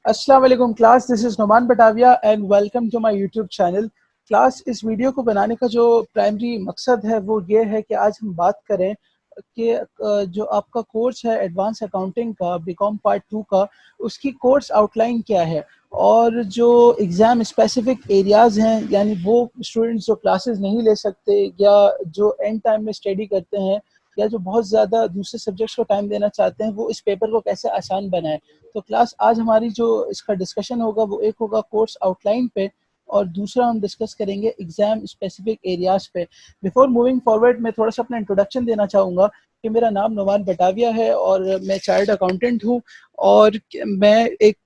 अस्सलाम वालेकुम class, this is Numan Batavia and welcome to my YouTube channel. Class, इस video को बनाने का जो प्राइमरी मकसद है वो ये है कि आज हम बात करें कि जो आपका कोर्स है एडवांस अकाउंटिंग का बीकॉम पार्ट 2 का, उसकी कोर्स आउटलाइन क्या है और जो एग्ज़ाम स्पेसिफिक एरियाज़ हैं, यानी वो स्टूडेंट्स जो क्लासेस नहीं ले सकते या जो एंड टाइम में स्टडी करते हैं या जो बहुत ज़्यादा दूसरे सब्जेक्ट्स को टाइम देना चाहते हैं, वो इस पेपर को कैसे आसान बनाएं। तो क्लास, आज हमारी जो इसका डिस्कशन होगा वो एक होगा कोर्स आउटलाइन पे और दूसरा हम डिस्कस करेंगे एग्जाम स्पेसिफिक एरियाज पे। बिफोर मूविंग फॉरवर्ड, मैं थोड़ा सा अपना इंट्रोडक्शन देना चाहूँगा कि मेरा नाम नुमान बटाविया है और मैं चार्टर्ड अकाउंटेंट हूँ और मैं एक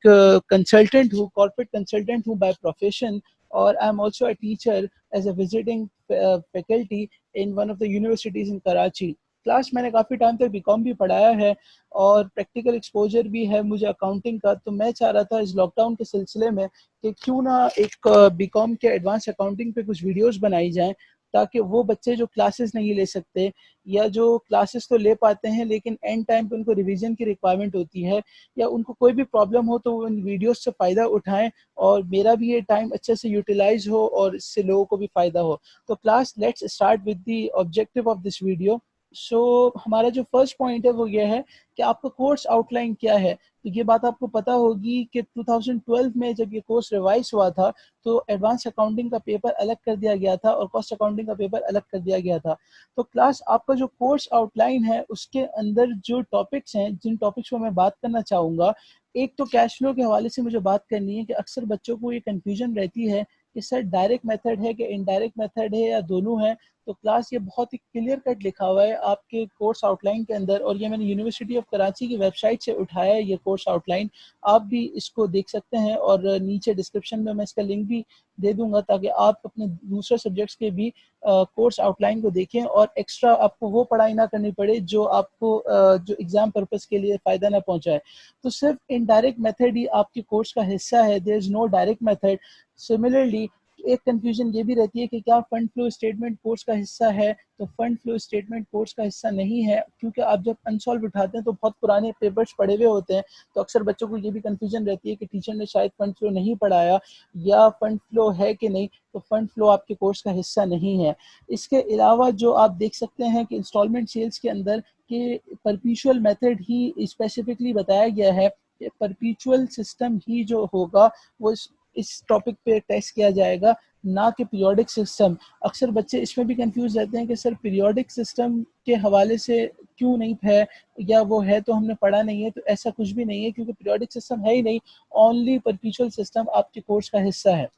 कंसल्टेंट हूँ, कॉर्पोरेट कंसल्टेंट हूँ बाय प्रोफेशन, और I am also a teacher as a visiting faculty in one of the universities in Karachi. Class, मैंने काफ़ी टाइम तक बीकॉम भी पढ़ाया है और प्रैक्टिकल एक्सपोजर भी है मुझे अकाउंटिंग का। तो मैं चाह रहा था इस लॉकडाउन के सिलसिले में कि क्यों ना एक बीकॉम के एडवांस अकाउंटिंग पे कुछ वीडियोस बनाई जाएं, ताकि वो बच्चे जो क्लासेस नहीं ले सकते या जो क्लासेस तो ले पाते हैं लेकिन एंड टाइम पे उनको रिवीजन की रिक्वायरमेंट होती है या उनको कोई भी प्रॉब्लम हो, तो वो इन वीडियोस से फ़ायदा उठाएं और मेरा भी ये टाइम अच्छे से यूटिलाइज हो और इससे लोगों को भी फ़ायदा हो। तो class, let's start with the objective of this video. So हमारा जो फर्स्ट पॉइंट है वो ये है कि आपका कोर्स आउटलाइन क्या है। तो ये बात आपको पता होगी कि 2012 में जब ये कोर्स रिवाइज हुआ था तो एडवांस अकाउंटिंग का पेपर अलग कर दिया गया था और कॉस्ट अकाउंटिंग का पेपर अलग कर दिया गया था। तो क्लास, आपका जो कोर्स आउटलाइन है उसके अंदर जो टॉपिक्स हैं, जिन टॉपिक्स पर मैं बात करना चाहूँगा, एक तो कैश फ्लो के हवाले से मुझे बात करनी है कि अक्सर बच्चों को ये कन्फ्यूजन रहती है कि सर डायरेक्ट मेथड है कि इनडायरेक्ट मेथड है या दोनों है। तो क्लास, ये बहुत ही क्लियर कट लिखा हुआ है आपके कोर्स आउटलाइन के अंदर और ये मैंने यूनिवर्सिटी ऑफ कराची की वेबसाइट से उठाया है ये कोर्स आउटलाइन। आप भी इसको देख सकते हैं और नीचे डिस्क्रिप्शन में मैं इसका लिंक भी दे दूंगा ताकि आप अपने दूसरे सब्जेक्ट्स के भी कोर्स आउटलाइन को देखें और एक्स्ट्रा आपको वो पढ़ाई ना करनी पड़े जो आपको जो एग्जाम पर्पस के लिए फ़ायदा ना पहुंचाए। तो सिर्फ इनडायरेक्ट मेथड ही आपके कोर्स का हिस्सा है, there is no direct method. Similarly, एक कंफ्यूजन ये भी रहती है कि क्या फंड फ्लो स्टेटमेंट कोर्स का हिस्सा है। तो फंड फ्लो स्टेटमेंट कोर्स का हिस्सा नहीं है, क्योंकि आप जब अनसॉल्व उठाते हैं तो बहुत पुराने पेपर्स पड़े हुए होते हैं। तो अक्सर बच्चों को ये भी कंफ्यूजन रहती है कि टीचर ने शायद फंड फ्लो नहीं पढ़ाया या फंड फ्लो है कि नहीं। तो फंड फ्लो आपके कोर्स का हिस्सा नहीं है। इसके अलावा जो आप देख सकते हैं कि इंस्टॉलमेंट सेल्स के अंदर कि परपीचुअल मेथड ही स्पेसिफिकली बताया गया है कि परपीचुअल सिस्टम ही जो होगा वो इस टॉपिक पे टेस्ट किया जाएगा, ना कि पीरियोडिक सिस्टम। अक्सर बच्चे इसमें भी कंफ्यूज रहते हैं कि सर पीरियोडिक सिस्टम के हवाले से क्यों नहीं है या वो है तो हमने पढ़ा नहीं है। तो ऐसा कुछ भी नहीं है, क्योंकि पीरियोडिक सिस्टम है ही नहीं, ओनली परपीचुअल सिस्टम आपके कोर्स का हिस्सा है।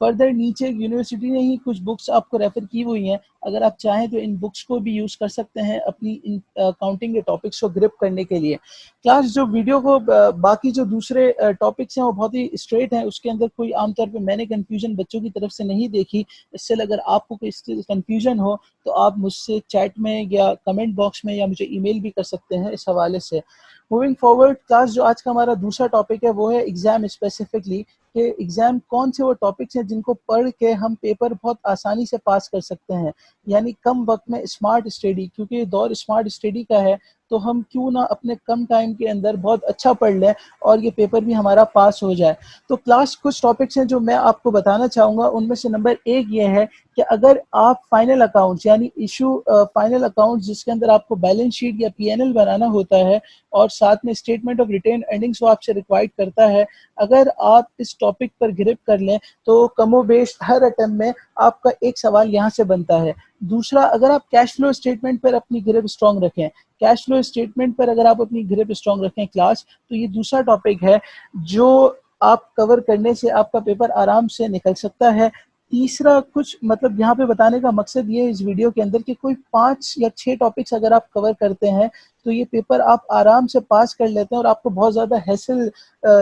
फर्दर नीचे यूनिवर्सिटी ने ही कुछ बुक्स आपको रेफर की हुई हैं, अगर आप चाहें तो इन बुक्स को भी यूज़ कर सकते हैं अपनी इन काउंटिंग के टॉपिक्स को ग्रिप करने के लिए। क्लास, जो वीडियो को बाकी जो दूसरे टॉपिक्स हैं वो बहुत ही स्ट्रेट हैं, उसके अंदर कोई आमतौर पे मैंने कन्फ्यूजन बच्चों की तरफ से नहीं देखी। इससे अगर आपको कोई कन्फ्यूजन हो तो आप मुझसे चैट में या कमेंट बॉक्स में या मुझे ईमेल भी कर सकते हैं इस हवाले से। मूविंग फॉरवर्ड क्लास, जो आज का हमारा दूसरा टॉपिक है वो है एग्जाम स्पेसिफिकली, कि एग्ज़ाम कौन से वो टॉपिक्स हैं जिनको पढ़ के हम पेपर बहुत आसानी से पास कर सकते हैं, यानी कम वक्त में स्मार्ट स्टडी। क्योंकि ये दौर स्मार्ट स्टडी का है, तो हम क्यों ना अपने कम टाइम के अंदर बहुत अच्छा पढ़ लें और ये पेपर भी हमारा पास हो जाए। तो क्लास, कुछ टॉपिक्स हैं जो मैं आपको बताना चाहूँगा, उनमें से नंबर एक ये है कि अगर आप फाइनल अकाउंट्स यानी इशू फाइनल अकाउंट्स जिसके अंदर आपको बैलेंस शीट या पीएनएल बनाना होता है और साथ में स्टेटमेंट ऑफ रिटेन अर्निंग्स वो आपसे रिक्वायर्ड करता है, अगर आप इस टॉपिक पर ग्रिप कर लें तो कमोबेश हर अटेम्प्ट में आपका एक सवाल यहाँ से बनता है। दूसरा, अगर आप कैश फ्लो स्टेटमेंट पर अपनी ग्रिप स्ट्रॉन्ग रखें, कैश फ्लो स्टेटमेंट पर अगर आप अपनी ग्रिप स्ट्रॉन्ग रखें क्लास, तो ये दूसरा टॉपिक है जो आप कवर करने से आपका पेपर आराम से निकल सकता है। तीसरा, कुछ मतलब यहाँ पे बताने का मकसद ये है इस वीडियो के अंदर कि कोई 5 या 6 टॉपिक्स अगर आप कवर करते हैं तो ये पेपर आप आराम से पास कर लेते हैं और आपको बहुत ज़्यादा हैसल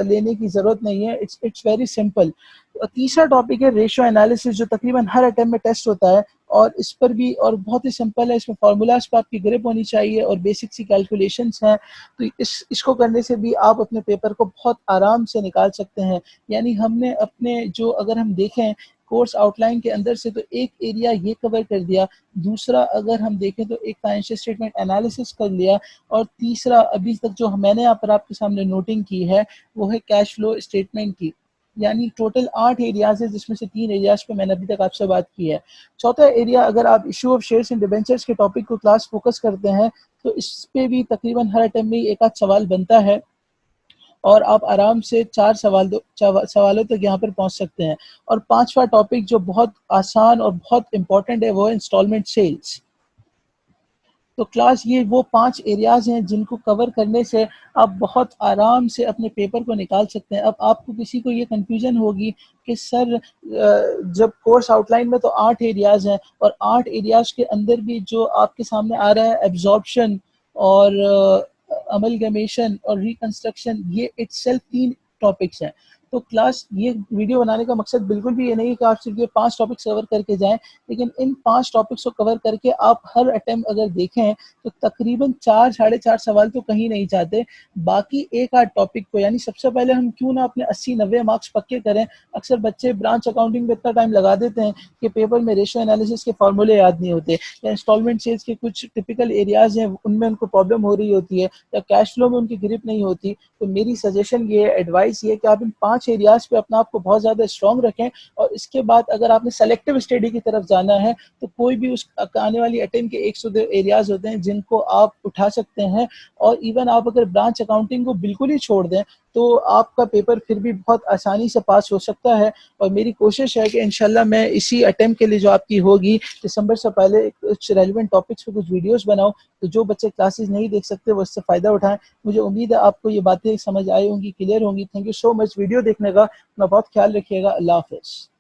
लेने की ज़रूरत नहीं है। It's very simple. तीसरा टॉपिक है रेशियो एनालिसिस, जो तकरीबन हर अटेम्प्ट में टेस्ट होता है और इस पर भी और बहुत ही सिंपल है, इसमें फार्मूलाज पर आपकी ग्रिप होनी चाहिए और बेसिक सी कैलकुलेशंस हैं। तो इसको करने से भी आप अपने पेपर को बहुत आराम से निकाल सकते हैं। यानी हमने अपने जो, अगर हम देखें कोर्स आउटलाइन के अंदर से तो एक एरिया ये कवर कर दिया, दूसरा अगर हम देखें तो एक फाइनेंशियल स्टेटमेंट एनालिसिस कर लिया, और तीसरा अभी तक जो मैंने यहाँ पर आपके सामने नोटिंग की है वो है कैश फ्लो स्टेटमेंट की। यानी टोटल 8 एरियाज है, जिसमें से 3 एरियाज पे मैंने अभी तक आपसे बात की है। चौथा एरिया, अगर आप issue of shares and debentures के टॉपिक को क्लास फोकस करते हैं तो इस पे भी तकरीबन हर अटेम्प्ट में एक आध सवाल बनता है, और आप आराम से 4 सवालों तक यहाँ पर पहुँच सकते हैं। और पांचवा टॉपिक जो बहुत आसान और बहुत इंपॉर्टेंट है वो है इंस्टॉलमेंट सेल्स। तो क्लास ये वो 5 एरियाज हैं जिनको कवर करने से आप बहुत आराम से अपने पेपर को निकाल सकते हैं। अब आपको किसी को ये कंफ्यूजन होगी कि सर जब कोर्स आउटलाइन में तो 8 एरियाज हैं, और 8 एरियाज के अंदर भी जो आपके सामने आ रहा है एब्जॉर्प्शन और अमलगमेशन और रिकंस्ट्रक्शन, ये इटसेल्फ 3 टॉपिक्स हैं। तो क्लास ये वीडियो बनाने का मकसद बिल्कुल भी ये नहीं है कि आप सिर्फ ये 5 टॉपिक्स कवर करके जाएं, लेकिन इन 5 टॉपिक्स को कवर करके आप हर अटेम्प्ट अगर देखें तो तकरीबन 4 साढ़े 4 सवाल तो कहीं नहीं जाते। बाकी एक आध टॉपिक को, यानी सबसे पहले हम क्यों ना अपने 80-90 मार्क्स पक्के करें। अक्सर बच्चे ब्रांच अकाउंटिंग में इतना टाइम लगा देते हैं कि पेपर में रेशियो एनालिसिस के फार्मूले याद नहीं होते, या इंस्टॉलमेंट सेल्स के कुछ टिपिकल एरियाज हैं उनमें उनको प्रॉब्लम हो रही होती है, या कैश फ्लो में उनकी ग्रिप नहीं होती। तो मेरी सजेशन ये है, एडवाइस ये है कि आप इन 5 एरियाज पे अपना आप को बहुत ज़्यादा स्ट्रॉन्ग रखें, और इसके बाद अगर आपने सेलेक्टिव स्टडी की तरफ जाना है तो कोई भी उस आने वाली अटेम्प्ट के 102 एरियाज होते हैं जिनको आप उठा सकते हैं। और इवन आप अगर ब्रांच अकाउंटिंग को बिल्कुल ही छोड़ दें तो आपका पेपर फिर भी बहुत आसानी से पास हो सकता है। और मेरी कोशिश है कि इंशाल्लाह मैं इसी अटेम्प्ट के लिए जो आपकी होगी दिसंबर से पहले कुछ रेलिवेंट टॉपिक्स पे कुछ वीडियोस बनाऊं, तो जो बच्चे क्लासेस नहीं देख सकते वो इससे फ़ायदा उठाएं। मुझे उम्मीद है आपको ये बातें समझ आई होंगी, क्लियर होंगी। Thank you so much video देखने का। अपना बहुत ख्याल रखिएगा। अल्लाह हाफ़िज़।